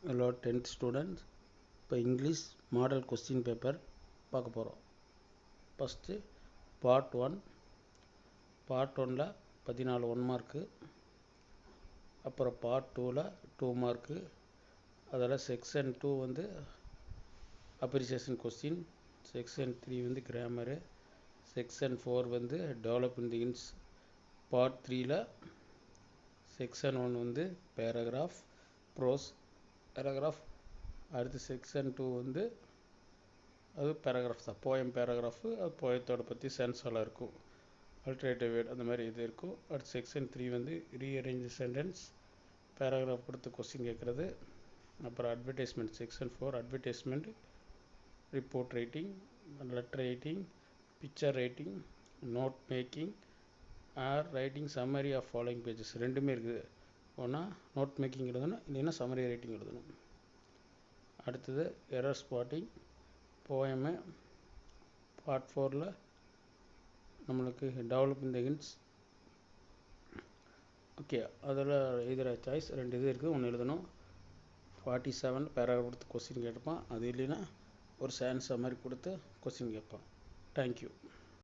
Hello 10th students. இப்போ English model question paper பார்க்க போகிறோம். First part 1. பார்ட் 1ல் 14 1 மார்க்கு, அப்புறம் பார்ட் 2ல் 2 மார்க்கு. அதில் செக்ஷன் 2 வந்து அப்ரிசியேஷன் கொஸ்டின், செக்ஷன் 3 வந்து கிராமரு, செக்ஷன் 4 வந்து டெவலப்பிங் தி இன்ஸ். பார்ட் 3ல் செக்ஷன் 1 வந்து பேராகிராஃப், ப்ரோஸ் பேராகிராஃப். அடுத்து செக்ஷன் 2 வந்து அது பேராகிராஃப் தான், போயம் பேராகிராஃபு. அது போயத்தோட பற்றி சென்ஸெல்லாம் இருக்கும், அல்ட்ரேட்டிவ் வேர்ட் அந்த மாதிரி இது இருக்கும். அடுத்து செக்ஷன் 3 வந்து ரீஅரேஞ்ச் சென்டென்ஸ், பேராகிராஃப் கொடுத்து கொஸ்டின் கேட்குறது. அப்புறம் advertisement section 4 advertisement, report writing, letter writing, picture writing, note making or writing summary of following pages. ரெண்டுமே இருக்குது. ஒன்றா நோட் மேக்கிங் எழுதணும், இல்லைன்னா சம்மரி ரைட்டிங் எழுதணும். அடுத்தது எரர் ஸ்பாட்டிங் போயமு. பார்ட் 4ல் நம்மளுக்கு டெவலப்பிங் த ஹிண்ட்ஸ். ஓகே, அதில் எழுதுகிற சாய்ஸ் 2 இது இருக்குது. ஒன்று எழுதணும். 47 பேராகிராஃப் கொடுத்து கொஸ்டின் கேட்பான். அது இல்லைன்னா ஒரு சான்ஸ் மாதிரி கொடுத்து கொஸ்டின் கேட்பான். தேங்க்யூ.